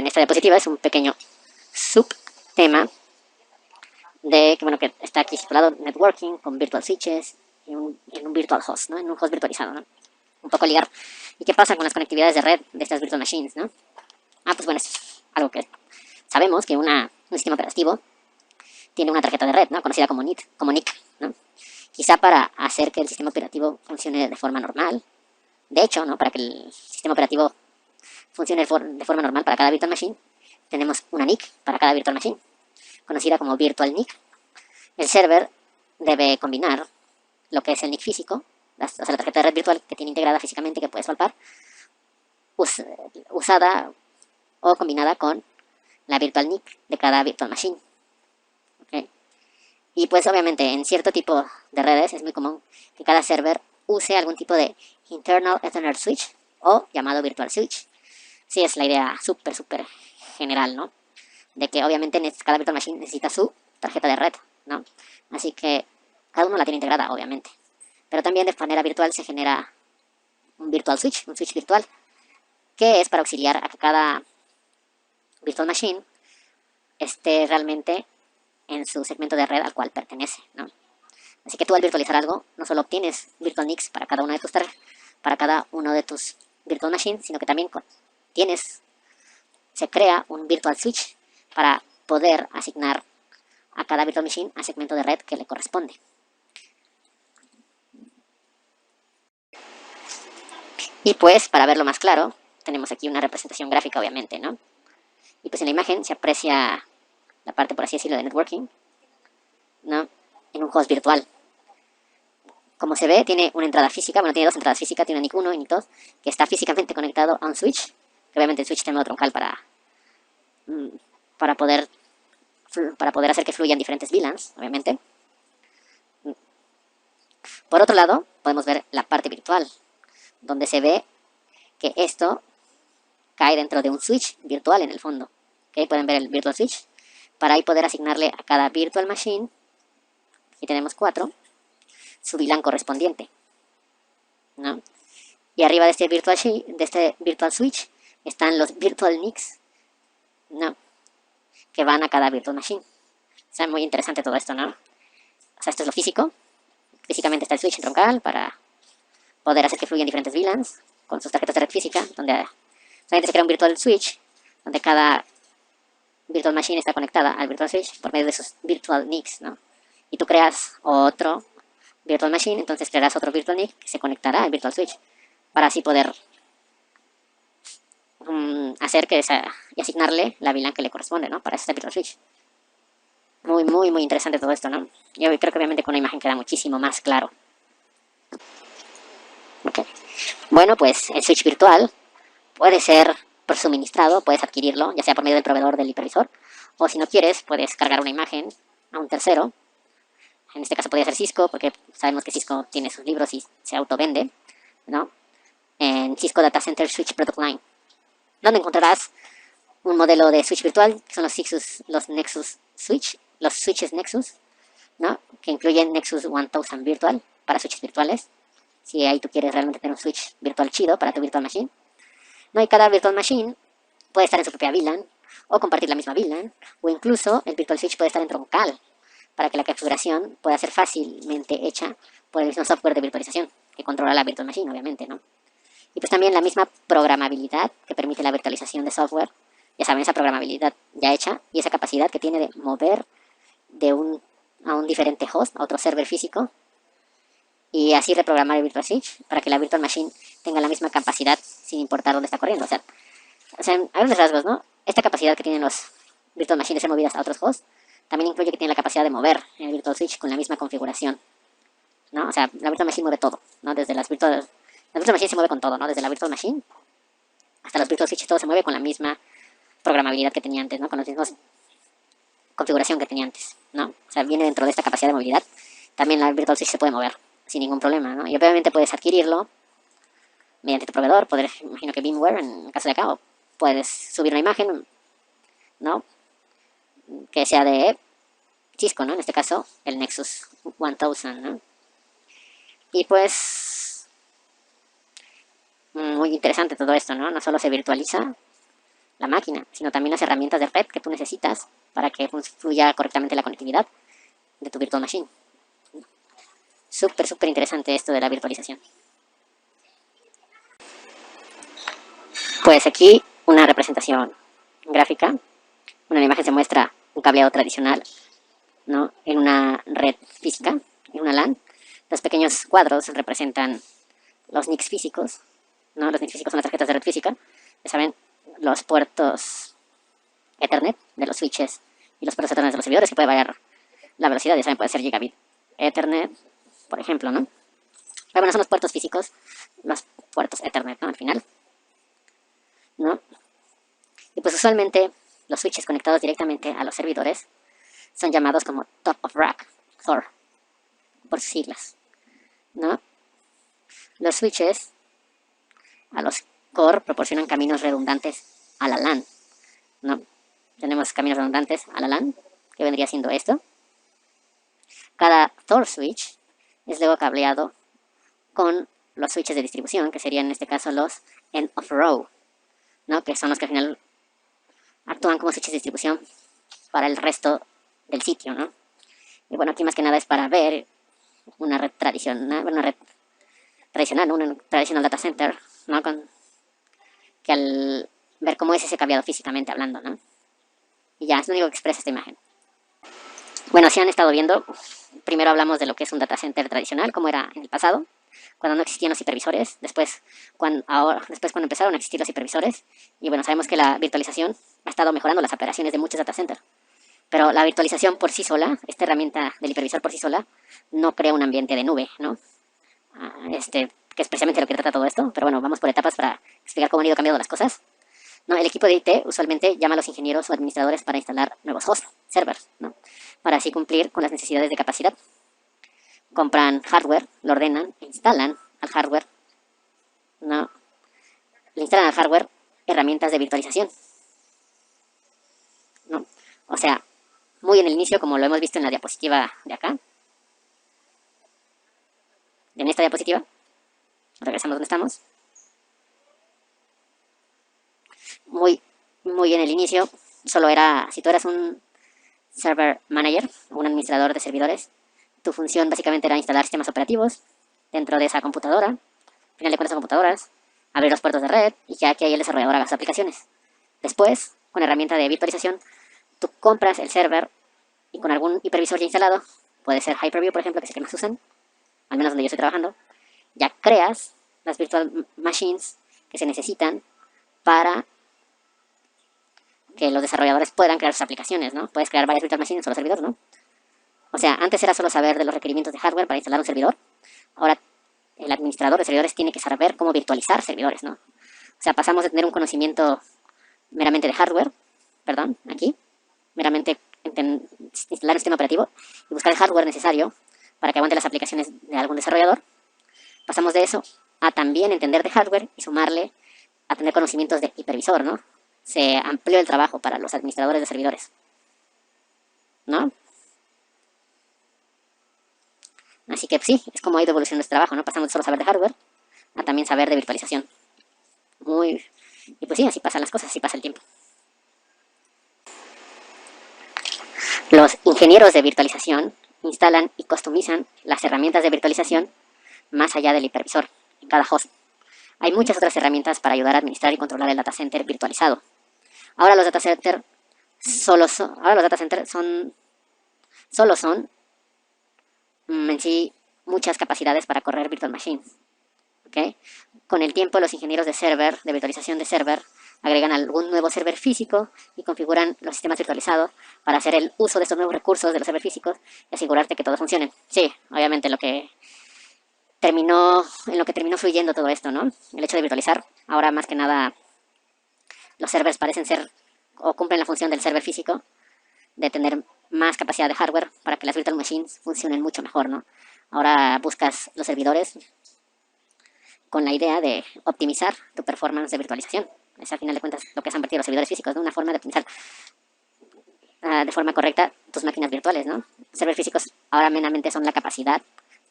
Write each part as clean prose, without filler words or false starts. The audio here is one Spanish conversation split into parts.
en esta diapositiva es un pequeño subtema de que, bueno, que está aquí estipulado networking con virtual switches en un virtual host, ¿no? En un host virtualizado, ¿no? Un poco ligar. ¿Y qué pasa con las conectividades de red de estas virtual machines, ¿no? Pues bueno, es algo que sabemos que un sistema operativo tiene una tarjeta de red, ¿no? Conocida como NIC, ¿no? Quizá para hacer que el sistema operativo funcione de forma normal. De hecho, ¿no? Para que el sistema operativo funcione de forma normal para cada virtual machine, tenemos una NIC para cada virtual machine, conocida como virtual NIC. El server debe combinar lo que es el NIC físico, o sea, la tarjeta de red virtual que tiene integrada físicamente que puedes palpar, usada o combinada con la virtual NIC de cada virtual machine. ¿Okay? Y pues obviamente en cierto tipo de redes es muy común que cada server use algún tipo de internal Ethernet switch o llamado virtual switch. Sí, es la idea súper general, ¿no? De que obviamente cada virtual machine necesita su tarjeta de red, ¿no? Así que cada uno la tiene integrada, obviamente. Pero también de manera virtual se genera un virtual switch, un switch virtual, que es para auxiliar a que cada virtual machine esté realmente en su segmento de red al cual pertenece, ¿no? Así que tú al virtualizar algo, no solo obtienes virtual NICs para cada uno de tus virtual machines, sino que también se crea un virtual switch para poder asignar a cada virtual machine al segmento de red que le corresponde. Y pues, para verlo más claro, tenemos aquí una representación gráfica, obviamente, ¿no? Y pues en la imagen se aprecia la parte, por así decirlo, de networking, ¿no? En un host virtual. Como se ve, tiene una entrada física, bueno, tiene dos entradas físicas, tiene una NIC 1 y NIC 2, que está físicamente conectado a un switch, que obviamente el switch tiene un troncal para poder hacer que fluyan diferentes VLANs, obviamente. Por otro lado, podemos ver la parte virtual, donde se ve que esto cae dentro de un switch virtual en el fondo. ¿Okay? Pueden ver el virtual switch, para ahí poder asignarle a cada virtual machine, aquí tenemos 4, su VLAN correspondiente, ¿no? Y arriba de este virtual switch están los virtual NICs, ¿no? Que van a cada virtual machine. O sea, muy interesante todo esto, ¿no? O sea, esto es lo físico. Físicamente está el switch en troncal para poder hacer que fluyan diferentes VLANs con sus tarjetas de red física, donde solamente se crea un virtual switch, donde cada virtual machine está conectada al virtual switch por medio de sus virtual NICs, ¿no? Y tú creas otro virtual machine, entonces crearás otro virtual NIC que se conectará al virtual switch para así poder hacer y asignarle la VLAN que le corresponde, ¿no? Para este virtual switch. Muy interesante todo esto, ¿no? Yo creo que obviamente con una imagen queda muchísimo más claro. Okay. Bueno, pues el switch virtual puede ser suministrado, puedes adquirirlo, ya sea por medio del proveedor del hipervisor, o si no quieres, puedes cargar una imagen a un tercero. En este caso podría ser Cisco, porque sabemos que Cisco tiene sus libros y se autovende, ¿no? En Cisco Data Center Switch Product Line, donde encontrarás un modelo de switch virtual, que son los Nexus Switch, los switches Nexus, ¿no? Que incluyen Nexus 1000 Virtual para switches virtuales. Si ahí tú quieres realmente tener un switch virtual chido para tu virtual machine, ¿no? Y cada virtual machine puede estar en su propia VLAN, o compartir la misma VLAN, o incluso el virtual switch puede estar en troncal, para que la configuración pueda ser fácilmente hecha por el mismo software de virtualización, que controla la virtual machine, obviamente, ¿no? Y pues también la misma programabilidad que permite la virtualización de software, ya saben, esa programabilidad ya hecha, y esa capacidad que tiene de mover a un diferente host, a otro server físico, y así reprogramar el virtual switch para que la virtual machine tenga la misma capacidad sin importar dónde está corriendo. O sea hay unos rasgos, ¿no? Esta capacidad que tienen los virtual machines de ser movidas a otros hosts también incluye que tienen la capacidad de mover el virtual switch con la misma configuración, ¿no? O sea, la virtual machine mueve todo, ¿no? Desde la virtual machine se mueve con todo, ¿no? Desde la virtual machine hasta los virtual switches, todo se mueve con la misma programabilidad que tenía antes, ¿no? Con la misma configuración que tenía antes, ¿no? O sea, viene dentro de esta capacidad de movilidad. También la virtual switch se puede mover sin ningún problema, ¿no? Y obviamente puedes adquirirlo mediante tu proveedor, imagino que VMware en el caso de acá, o puedes subir una imagen, ¿no? Que sea de Cisco, ¿no? En este caso, el Nexus 1000, ¿no? Y pues, muy interesante todo esto, ¿no? No solo se virtualiza la máquina, sino también las herramientas de red que tú necesitas para que fluya correctamente la conectividad de tu virtual machine. Súper, súper interesante esto de la virtualización. Pues aquí una representación gráfica. En la imagen se muestra un cableado tradicional, ¿no?, en una red física, en una LAN. Los pequeños cuadros representan los NICs físicos, ¿no? Los NICs físicos son las tarjetas de red física. Ya saben, los puertos Ethernet de los switches y los puertos Ethernet de los servidores, que puede variar la velocidad, ya saben, puede ser gigabit Ethernet, por ejemplo, ¿no? Pero bueno, son los puertos físicos, los puertos Ethernet, ¿no?, al final, ¿no? Y pues usualmente los switches conectados directamente a los servidores son llamados como top of rack, TOR, por sus siglas, ¿no? Los switches a los core proporcionan caminos redundantes a la LAN, ¿no? Tenemos caminos redundantes a la LAN, que vendría siendo esto. Cada TOR switch es luego cableado con los switches de distribución, que serían en este caso los end of row, ¿no?, que son los que al final actúan como switches de distribución para el resto del sitio, ¿no? Y bueno, aquí más que nada es para ver una red tradicional, ¿no?, un traditional data center, ¿no?, que al ver cómo es ese cableado físicamente hablando, ¿no? Y ya, es lo único que expresa esta imagen. Bueno, si han estado viendo, primero hablamos de lo que es un data center tradicional, como era en el pasado, cuando no existían los hipervisores, después cuando empezaron a existir los hipervisores, y bueno, sabemos que la virtualización ha estado mejorando las operaciones de muchos data centers, pero la virtualización por sí sola, esta herramienta del hipervisor por sí sola, no crea un ambiente de nube, ¿no? Que es precisamente lo que trata todo esto, pero bueno, vamos por etapas para explicar cómo han ido cambiando las cosas. ¿No? El equipo de IT usualmente llama a los ingenieros o administradores para instalar nuevos hosts, servers, ¿no?, para así cumplir con las necesidades de capacidad. Compran hardware, lo ordenan, e instalan al hardware, ¿no?, le instalan al hardware herramientas de virtualización, ¿no? O sea, muy en el inicio, como lo hemos visto en la diapositiva de acá, en esta diapositiva, regresamos donde estamos. Muy en el inicio, solo era, si tú eras un server manager, un administrador de servidores, tu función básicamente era instalar sistemas operativos dentro de esa computadora, al final de cuentas son computadoras, abrir los puertos de red y que aquí el desarrollador haga sus aplicaciones. Después, con la herramienta de virtualización, tú compras el server y con algún hipervisor ya instalado, puede ser Hyper-V, por ejemplo, que es el que más usan, al menos donde yo estoy trabajando, ya creas las virtual machines que se necesitan para que los desarrolladores puedan crear sus aplicaciones, ¿no? Puedes crear varias virtual machines en un solo servidor, ¿no? O sea, antes era solo saber de los requerimientos de hardware para instalar un servidor. Ahora el administrador de servidores tiene que saber cómo virtualizar servidores, ¿no? O sea, pasamos de tener un conocimiento meramente de hardware, meramente instalar un sistema operativo y buscar el hardware necesario para que aguante las aplicaciones de algún desarrollador. Pasamos de eso a también entender de hardware y sumarle a tener conocimientos de hipervisor, ¿no? Se amplió el trabajo para los administradores de servidores, ¿no? Así que sí, es como ha ido evolucionando este trabajo, ¿no? Pasamos de solo saber de hardware a también saber de virtualización. Y pues sí, así pasan las cosas, así pasa el tiempo. Los ingenieros de virtualización instalan y customizan las herramientas de virtualización más allá del hipervisor, en cada host. Hay muchas otras herramientas para ayudar a administrar y controlar el data center virtualizado. Ahora los data centers solo son en sí muchas capacidades para correr virtual machines, ¿okay? Con el tiempo los ingenieros de virtualización de server, agregan algún nuevo server físico y configuran los sistemas virtualizados para hacer el uso de estos nuevos recursos de los servers físicos y asegurarte que todos funcionen. Sí, obviamente en lo que terminó fluyendo todo esto, ¿no? El hecho de virtualizar, ahora más que nada los servers parecen ser o cumplen la función del server físico de tener más capacidad de hardware para que las virtual machines funcionen mucho mejor, ¿no? Ahora buscas los servidores con la idea de optimizar tu performance de virtualización. Es al final de cuentas lo que se han vertido los servidores físicos, ¿no? Una forma de optimizar de forma correcta tus máquinas virtuales, ¿no? Los servidores físicos ahora meramente son la capacidad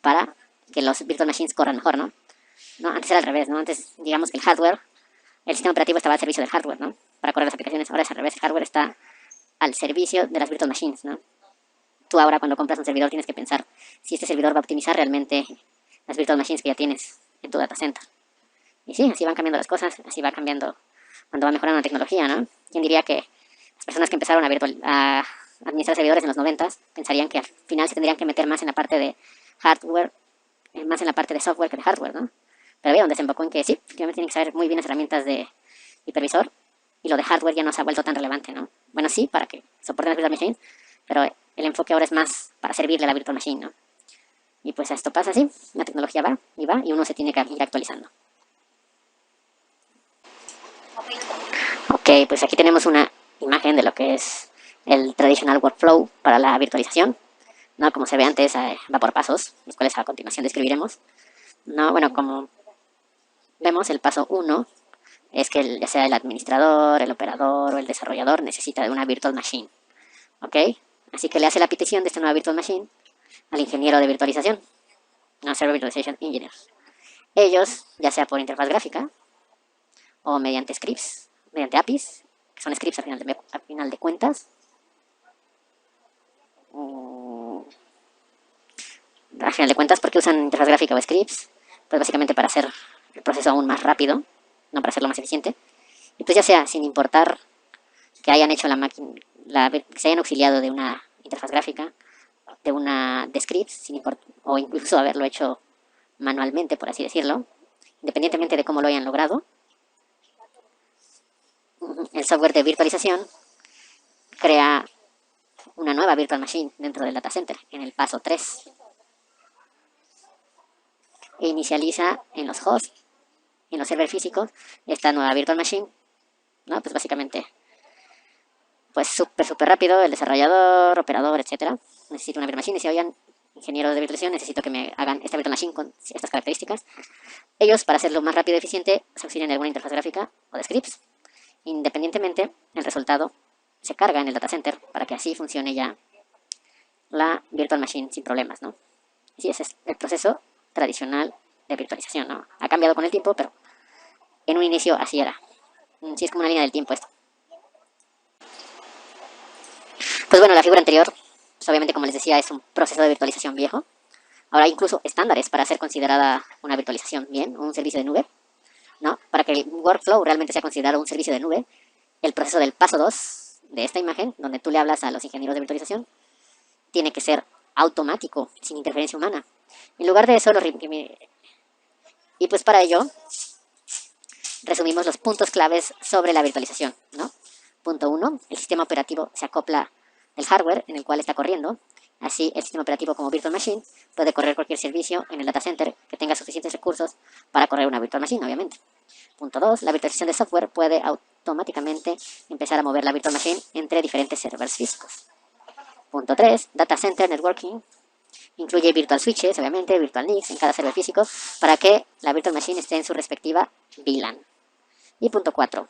para que los virtual machines corran mejor, ¿no? Antes era al revés, ¿no? Antes digamos que el sistema operativo estaba al servicio del hardware, ¿no? para correr las aplicaciones. Ahora es al revés, el hardware está al servicio de las virtual machines, ¿no? Tú ahora cuando compras un servidor tienes que pensar si este servidor va a optimizar realmente las virtual machines que ya tienes en tu data center. Y sí, así van cambiando las cosas, así va cambiando cuando va mejorando la tecnología, ¿no? ¿Quién diría que las personas que empezaron a administrar servidores en los 90 pensarían que al final se tendrían que meter más en la parte de hardware, más en la parte de software que de hardware, ¿no? Pero vieron, desembocó en que sí, efectivamente tienen que saber muy bien las herramientas de hipervisor y lo de hardware ya no se ha vuelto tan relevante, ¿no? Bueno, sí, para que soporten las virtual machines, pero el enfoque ahora es más para servirle a la virtual machine, ¿no? Y pues esto pasa así, la tecnología va y uno se tiene que ir actualizando. Ok, pues aquí tenemos una imagen de lo que es el traditional workflow para la virtualización, ¿no? Como se ve antes, va por pasos, los cuales a continuación describiremos. No, bueno, como vemos, el paso 1 es que ya sea el administrador, el operador o el desarrollador necesita de una virtual machine, ¿ok? Así que le hace la petición de esta nueva virtual machine al ingeniero de virtualización, no Server Virtualization Engineer. Ellos, ya sea por interfaz gráfica o mediante scripts, mediante APIs, que son scripts al final de cuentas, al final de cuentas, ¿por qué usan interfaz gráfica o scripts? Pues básicamente para hacer el proceso aún más rápido, no para hacerlo más eficiente. Y pues ya sea sin importar que hayan hecho la máquina, que se hayan auxiliado de una interfaz gráfica, de scripts, o incluso haberlo hecho manualmente, por así decirlo, independientemente de cómo lo hayan logrado, el software de virtualización crea una nueva virtual machine dentro del data center en el paso 3 e inicializa en los hosts, en los servers físicos, esta nueva virtual machine, ¿no? Pues básicamente, pues súper rápido, el desarrollador, operador, etcétera, necesita una virtual machine y si oigan, ingenieros de virtualización, necesito que me hagan esta virtual machine con estas características. Ellos, para hacerlo más rápido y eficiente, se auxilian de alguna interfaz gráfica o de scripts. Independientemente, el resultado se carga en el data center para que así funcione ya la virtual machine sin problemas, ¿no? Sí, ese es el proceso tradicional de virtualización, ¿no? Ha cambiado con el tiempo, pero en un inicio así era. Sí, es como una línea del tiempo esto. Pues bueno, la figura anterior, pues obviamente como les decía, es un proceso de virtualización viejo. Ahora hay incluso estándares para ser considerada una virtualización bien, un servicio de nube, ¿no? Para que el workflow realmente sea considerado un servicio de nube, el proceso del paso 2 de esta imagen, donde tú le hablas a los ingenieros de virtualización, tiene que ser automático, sin interferencia humana. En lugar de eso, y pues para ello, resumimos los puntos claves sobre la virtualización, ¿no? Punto 1, el sistema operativo se acopla del hardware en el cual está corriendo. Así, el sistema operativo como virtual machine puede correr cualquier servicio en el data center que tenga suficientes recursos para correr una virtual machine, obviamente. Punto 2, la virtualización de software puede automáticamente empezar a mover la virtual machine entre diferentes servers físicos. Punto 3, data center networking incluye virtual switches, obviamente, virtual NICs en cada server físico para que la virtual machine esté en su respectiva VLAN. Y punto 4,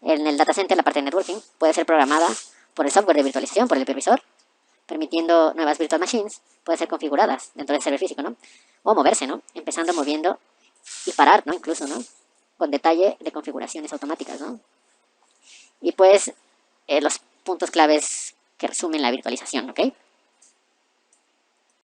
en el data center la parte de networking puede ser programada por el software de virtualización, por el hipervisor, permitiendo nuevas virtual machines, pueden ser configuradas dentro del server físico, ¿no? O moverse, ¿no? Empezando moviendo y parar, ¿no? Incluso, ¿no? Con detalle de configuraciones automáticas, ¿no? Y pues los puntos claves que resumen la virtualización, ¿ok?